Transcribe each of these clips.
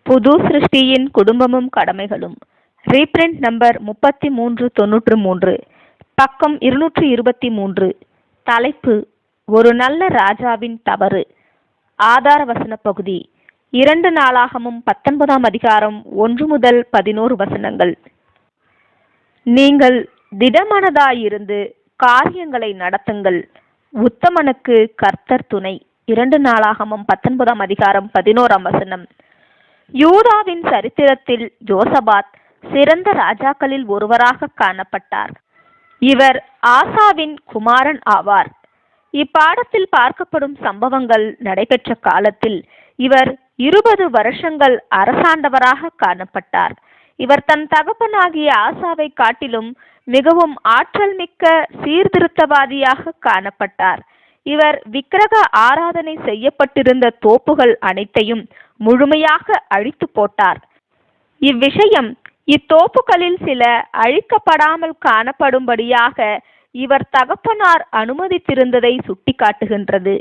புது சிருஷ்டியின் குடும்பமும் கடமைகளும். Reprint number 3393, பக்கம் 223. தலைப்பு: ஒரு நல்ல ராஜாவின் தவறு. ஆதார வசன பகுதி: 2 நாளாகமம் 19ஆம் அதிகாரம் 1 முதல் 11 வசனங்கள். நீங்கள் திடமனதாயிருந்து காரியங்களை நடத்துங்கள், உத்தமனுக்கு கர்த்தர் துணை. 2 நாளாகமம் 19ஆம் அதிகாரம் 11ஆம் வசனம். யூதாவின் சரித்திரத்தில் யோசபாத் சிறந்த ராஜாக்களில் ஒருவராக காணப்பட்டார். இவர் ஆசாவின் குமாரன் ஆவார். இப்பாடத்தில் பார்க்கப்படும் சம்பவங்கள் நடைபெற்ற காலத்தில் இவர் 20 வருஷங்கள் அரசாண்டவராக காணப்பட்டார். இவர் தன் தகப்பனாகிய ஆசாவை காட்டிலும் மிகவும் ஆற்றல் மிக்க சீர்திருத்தவாதியாக காணப்பட்டார். இவர் விக்கிரக ஆராதனை செய்யப்பட்டிருந்த தோப்புகள் அனைத்தையும் முழுமையாக அழித்து போட்டார். இவ்விஷயம் இத்தோப்புகளில் சில அழிக்கப்படாமல் காணப்படும்படியாக இவர் தகப்பனார் அனுமதித்திருந்ததை சுட்டிக்காட்டுகின்றது.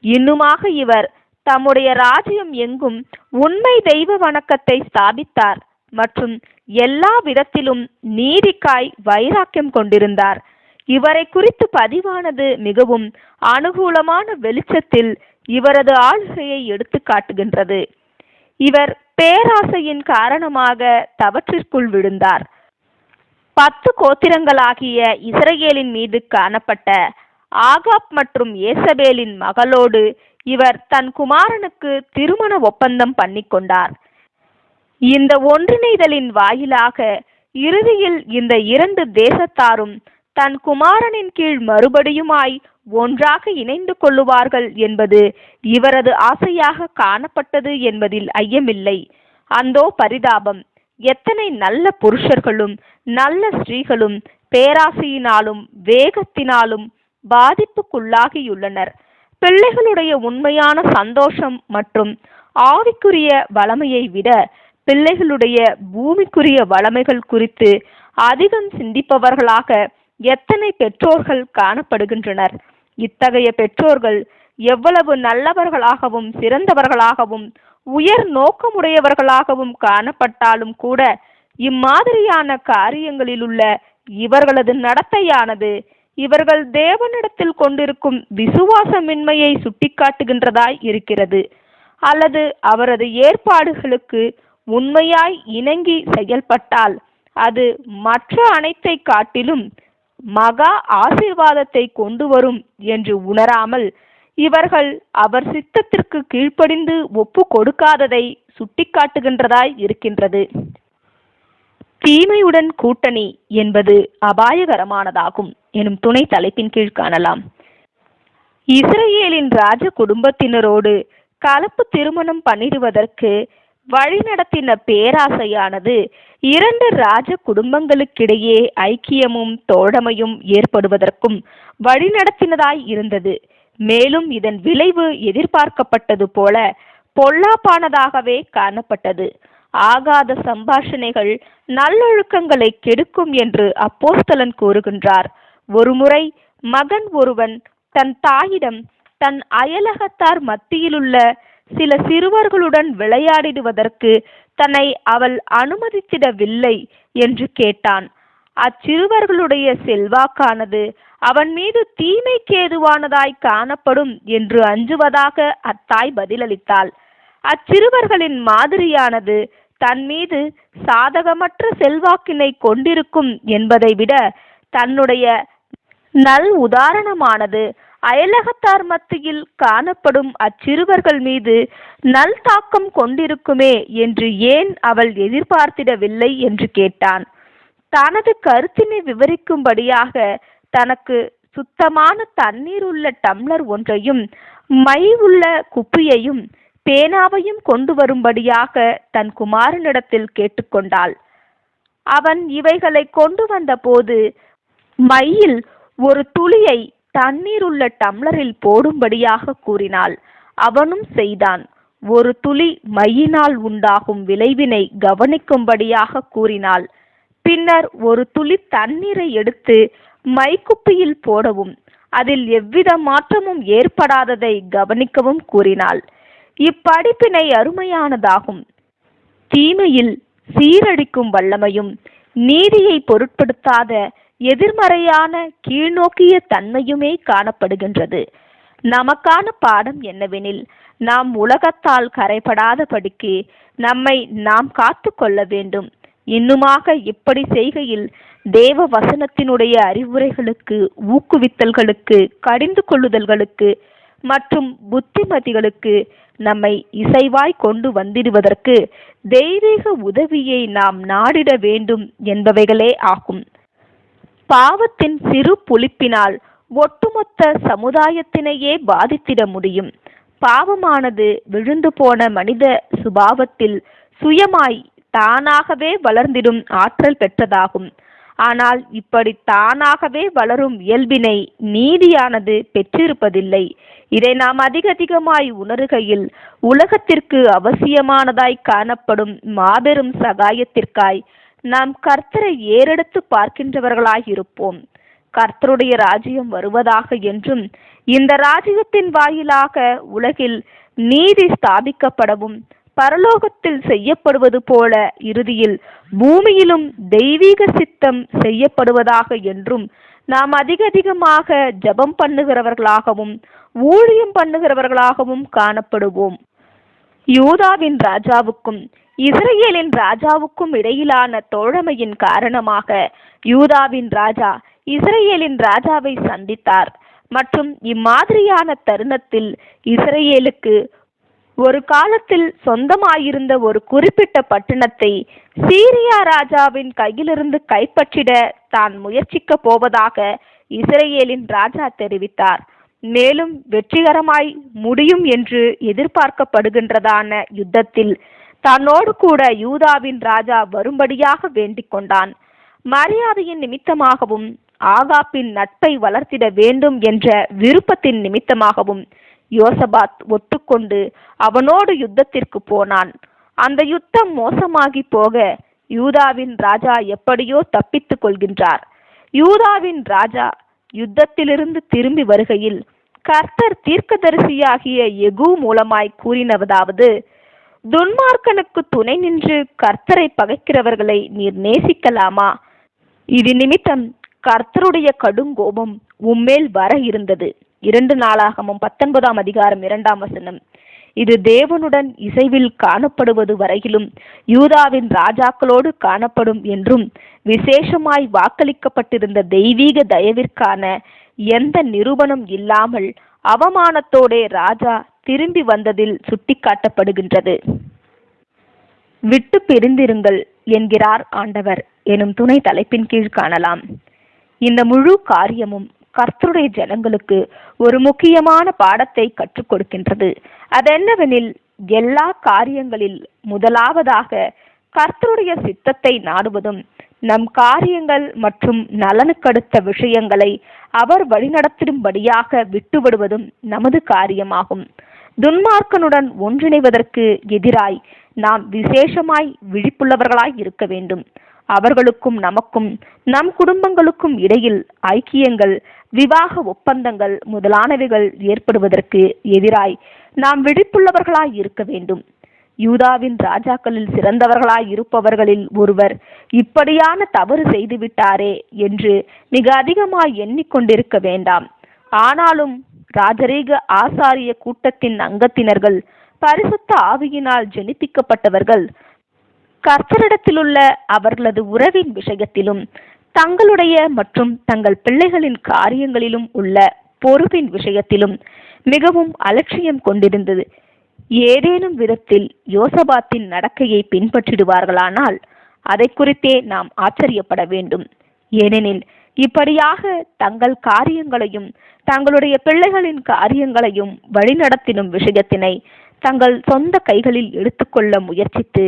இன்னுமாக இவர் தம்முடைய ராஜ்யம் எங்கும் உண்மை தெய்வ வணக்கத்தை ஸ்தாபித்தார் மற்றும் எல்லா விதத்திலும் நீதிக்காய் வைராக்கியம் கொண்டிருந்தார். இவரை குறித்து பதிவானது மிகவும் அனுகூலமான வெளிச்சத்தில் இவரது ஆளுகையை எடுத்து காட்டுகின்றது. இவர் பேராசையின் காரணமாக தவற்றிற்குள் விழுந்தார். 10 கோத்திரங்களாகிய இஸ்ரவேலின் மீது காணப்பட்ட ஆகாப் மற்றும் ஏசபேலின் மகளோடு இவர் தன் குமாரனுக்கு திருமண ஒப்பந்தம் பண்ணிக்கொண்டார். இந்த ஒன்றிணைதலின் வாயிலாக இறுதியில் இந்த 2 தேசத்தாரும் தன் குமாரனின் கீழ் மறுபடியுமாய் ஒன்றாக இணைந்து கொள்ளுவார்கள் என்பது இவரது ஆசையாக காணப்பட்டது என்பதில் ஐயமில்லை. அந்தோ பரிதாபம்! எத்தனை நல்ல புருஷர்களும் நல்ல ஸ்திரீகளும் பேராசையினாலும் வேகத்தினாலும் பாதிப்புக்குள்ளாகியுள்ளனர். பிள்ளைகளுடைய உண்மையான சந்தோஷம் மற்றும் ஆவிக்குரிய வளமையை விட பிள்ளைகளுடைய பூமிக்குரிய வளமைகள் குறித்து அதிகம் சிந்திப்பவர்களாக எத்தனை பெற்றோர்கள் காணப்படுகின்றனர். இத்தகைய பெற்றோர்கள் எவ்வளவு நல்லவர்களாகவும் சிறந்தவர்களாகவும் உயர் நோக்கமுடையவர்களாகவும் காணப்பட்டாலும் கூட இம்மாதிரியான காரியங்களிலுள்ள இவர்களது நடத்தையானது இவர்கள் தேவனிடத்தில் கொண்டிருக்கும் விசுவாசமின்மையை சுட்டிக்காட்டுகின்றதாய் இருக்கிறது, அல்லது அவரது ஏற்பாடுகளுக்கு உண்மையாய் இணங்கி செயல்பட்டால் அது மற்ற அனைத்தை காட்டிலும் மகா ஆசீர்வாதத்தை கொண்டு வரும் என்று உணராமல் இவர்கள் அவர் சித்தத்திற்கு கீழ்ப்படிந்து ஒப்பு கொடுக்காததை சுட்டிக்காட்டுகின்றதாய் இருக்கின்றது. தீமையுடன் கூட்டணி என்பது அபாயகரமானதாகும் எனும் துணை தலைப்பின் கீழ் காணலாம். இஸ்ரவேலின் ராஜ குடும்பத்தினரோடு கலப்பு திருமணம் பண்ணிடுவதற்கு வழிநடத்தின பேராசையானது 2 ராஜ குடும்பங்களுக்கிடையே ஐக்கியமும் தோழமையும் ஏற்படுவதற்கும் வழிநடத்தினதாய் இருந்தது. மேலும் இதன் விளைவு எதிர்பார்க்கப்பட்டது போல பொல்லாப்பானதாகவே காணப்பட்டது. ஆகாத சம்பாஷணைகள் நல்லொழுக்கங்களை கெடுக்கும் என்று அப்போஸ்தலன் கூறுகின்றார். ஒருமுறை மகன் ஒருவன் தன் தாயிடம் தன் அயலகத்தார் மத்தியிலுள்ள சில சிறுவர்களுடன் விளையாடிடுவதற்கு தன்னை அவள் அனுமதித்திடவில்லை என்று கேட்டான். அச்சிறுவர்களுடைய செல்வாக்கானது அவன் மீது தீமைக்கு ஏதுவானதாய் காணப்படும் என்று அஞ்சுவதாக அத்தாய் பதிலளித்தாள். அச்சிறுவர்களின் மாதிரியானது தன் மீது சாதகமற்ற செல்வாக்கினை கொண்டிருக்கும் என்பதை விட தன்னுடைய நல் உதாரணமானது அயலகத்தார் மத்தியில் காணப்படும் அச்சிறுவர்கள் மீது நல் தாக்கம் கொண்டிருக்குமே என்று ஏன் அவள் எதிர்பார்த்திடவில்லை என்று கேட்டான். தனது கருத்தினை விவரிக்கும்படியாக தனக்கு சுத்தமான தண்ணீர் உள்ள டம்ளர் ஒன்றையும் மை உள்ள குப்பியையும் பேனாவையும் கொண்டு வரும்படியாக தன் குமாரனிடத்தில் கேட்டுக்கொண்டாள். அவன் இவைகளை கொண்டு வந்த போது மையில் ஒரு துளியை தண்ணீர் உள்ள டம்ளரில் போடும்படியாக கூறினாள். அவனும் செய்தான். ஒரு துளி மையினால் உண்டாகும் விளைவினை கவனிக்கும்படியாக கூறினாள். பின்னர் ஒரு துளி தண்ணீரை எடுத்து மைக்குப்பியில் போடவும் அதில் எவ்வித மாற்றமும் ஏற்படாததை கவனிக்கவும் கூறினாள். இப்படிப்பினை அருமையானதாகும். தீமையில் சீரழிக்கும் வல்லமையும் நீதியை பொருட்படுத்தாத எதிர்மறையான கீழ்நோக்கிய தன்மையுமே காணப்படுகின்றது. நமக்கான பாடம் என்னவெனில், நாம் உலகத்தால் கரைபடாதபடிக்கு நம்மை நாம் காத்து கொள்ள வேண்டும். இன்னுமாக இப்படி செய்கையில் தேவ வசனத்தினுடைய அறிவுரைகளுக்கு, ஊக்குவித்தல்களுக்கு, கடிந்து கொள்ளுதல்களுக்கு மற்றும் புத்திமதிகளுக்கு நம்மை இசைவாய் கொண்டு வந்திடுவதற்கு தெய்வீக உதவியை நாம் நாடிட வேண்டும் என்பவைகளே ஆகும். பாவத்தின் சிறு புளிப்பினால் ஒட்டுமொத்த சமுதாயத்தினையே பாதித்திட முடியும். பாவமானது விழுந்து போன மனித சுபாவத்தில் சுயமாய் தானாகவே வளர்ந்திடும் ஆற்றல் பெற்றதாகும். ஆனால் இப்படி தானாகவே வளரும் இயல்பினை நீதியானது பெற்றிருப்பதில்லை. இதை நாம் அதிகமாய் உணர்கையில் உலகத்திற்கு அவசியமானதாய் காணப்படும் மாபெரும் சகாயத்திற்காய் நாம் கர்த்தரை ஏறெடுத்து பார்க்கின்றவர்களாயிருப்போம். கர்த்தருடைய ராஜ்யம் வருவதாக என்றும் இந்த ராஜ்யத்தின் வாயிலாக உலகில் நீதி ஸ்தாபிக்கப்படவும் பரலோகத்தில் செய்யப்படுவது போல இறுதியில் பூமியிலும் தெய்வீக சித்தம் செய்யப்படுவதாக என்றும் நாம் அதிகமாக ஜெபம் பண்ணுகிறவர்களாகவும் ஊழியம் பண்ணுகிறவர்களாகவும் காணப்படுவோம். யூதாவின் ராஜாவுக்கும் இஸ்ரேலின் ராஜாவுக்கும் இடையிலான தோழமையின் காரணமாக யூதாவின் ராஜா இஸ்ரேலின் ராஜாவை சந்தித்தார். மற்றும் இம்மாதிரியான தருணத்தில் இஸ்ரேலுக்கு ஒரு காலத்தில் சொந்தமாயிருந்த ஒரு குறிப்பிட்ட பட்டணத்தை சீரியா ராஜாவின் கையிலிருந்து கைப்பற்றிட தான் முயற்சிக்க போவதாக இஸ்ரேலின் ராஜா தெரிவித்தார். மேலும் வெற்றிகரமாய் முடியும் என்று எதிர்பார்க்கப்படுகின்றதான யுத்தத்தில் தன்னோடு கூட யூதாவின் ராஜா வரும்படியாக வேண்டிக் கொண்டான். மரியாதையின் நிமித்தமாகவும் ஆகாப்பின் நட்பை வளர்த்திட வேண்டும் என்ற விருப்பத்தின் நிமித்தமாகவும் யோசபாத் ஒத்துக்கொண்டு அவனோடு யுத்தத்திற்கு போனான். அந்த யுத்தம் மோசமாகி போக யூதாவின் ராஜா எப்படியோ தப்பித்துக் கொள்கின்றார். யூதாவின் ராஜா யுத்தத்திலிருந்து திரும்பி வருகையில் கர்த்தர் தீர்க்கதரிசியாகிய யெகூ மூலமாய் கூறினதாவது: துன்மார்க்கனுக்கு துணை நின்று கர்த்தரை பகைக்கிறவர்களை நீர் நேசிக்கலாமா? இது நிமித்தம் கர்த்தருடைய கடுங்கோபம் உம்மேல் வர இருந்தது. 2 நாளாகமம் 19ஆம் அதிகாரம் 2ஆம் வசனம். இது தேவனுடன் இசைவில் காணப்படுவது வரையிலும் யூதாவின் ராஜாக்களோடு காணப்படும் என்றும் விசேஷமாய் வாக்களிக்கப்பட்டிருந்த தெய்வீக தயவிற்கான எந்த நிரூபணம் இல்லாமல் அவமானத்தோடே ராஜா திரும்பி வந்ததில் சுட்டிக்காட்டப்படுகின்றது. விட்டு பிரிந்திருங்கள் என்கிறார் ஆண்டவர் எனும் துணை தலைப்பின் கீழ் காணலாம். இந்த முழு காரியமும் கர்த்தருடைய ஜனங்களுக்கு ஒரு முக்கியமான பாடத்தை கற்றுக் கொடுக்கின்றது. அதென்னவெனில், எல்லா காரியங்களில் முதலாவதாக கர்த்தருடைய சித்தத்தை நாடுவதும் நம் காரியங்கள் மற்றும் நலனுக்கடுத்த விஷயங்களை அவர் வழிநடத்திடும்படியாக விட்டுவிடுவதும் நமது காரியமாகும். துன்மார்க்கனுடன் ஒன்றிணைவதற்கு எதிராய் நாம் விசேஷமாய் விழிப்புள்ளவர்களாய் இருக்க வேண்டும். அவர்களுக்கும் நமக்கும் நம் குடும்பங்களுக்கும் இடையில் ஐக்கியங்கள், விவாக ஒப்பந்தங்கள் முதலானவைகள் ஏற்படுவதற்கு எதிராய் நாம் விழிப்புள்ளவர்களாய் இருக்க வேண்டும். யூதாவின் ராஜாக்களில் சிறந்தவர்களாய் இருப்பவர்களில் ஒருவர் இப்படியான தவறு செய்துவிட்டாரே என்று மிக அதிகமாய் எண்ணிக்கொண்டிருக்க வேண்டாம். ஆனாலும் ராஜரீக ஆசாரிய கூட்டத்தின் அங்கத்தினர்கள், பரிசுத்த ஆவியினால் ஜெனிப்பிக்கப்பட்டவர்கள், கர்த்தரிடத்திலுள்ள அவர்களது உறவின் விஷயத்திலும் தங்களுடைய மற்றும் தங்கள் பிள்ளைகளின் காரியங்களிலும் உள்ள பொறுப்பின் விஷயத்திலும் மிகவும் அலட்சியம் கொண்டிருந்தது. ஏதேனும் விதத்தில் யோசபாத்தின் நடக்கையை பின்பற்றிடுவார்களானால் அதை குறித்தே நாம் ஆச்சரியப்பட வேண்டும். ஏனெனில் இப்படியாக தங்கள் காரியங்களையும் தங்களுடைய பிள்ளைகளின் காரியங்களையும் வழிநடத்திடும் விஷயத்தினை தங்கள் சொந்த கைகளில் எடுத்துக்கொள்ள முயற்சித்து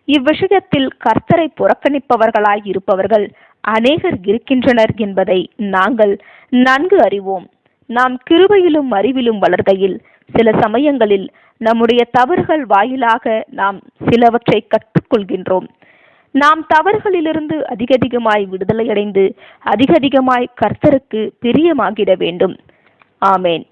இவ்விஷயத்தில் கர்த்தரை புறக்கணிப்பவர்களாய் இருப்பவர்கள் அநேகர் இருக்கின்றனர் என்பதை நாங்கள் நன்கு அறிவோம். நாம் கிருபையிலும் அறிவிலும் வளர்கையில் சில சமயங்களில் நம்முடைய தவறுகள் வாயிலாக நாம் சிலவற்றை கற்றுக்கொள்கின்றோம். நாம் தவறுகளிலிருந்து அதிகமாய் விடுதலையடைந்து அதிகமாய் கர்த்தருக்கு பிரியமாகிட வேண்டும். ஆமேன்.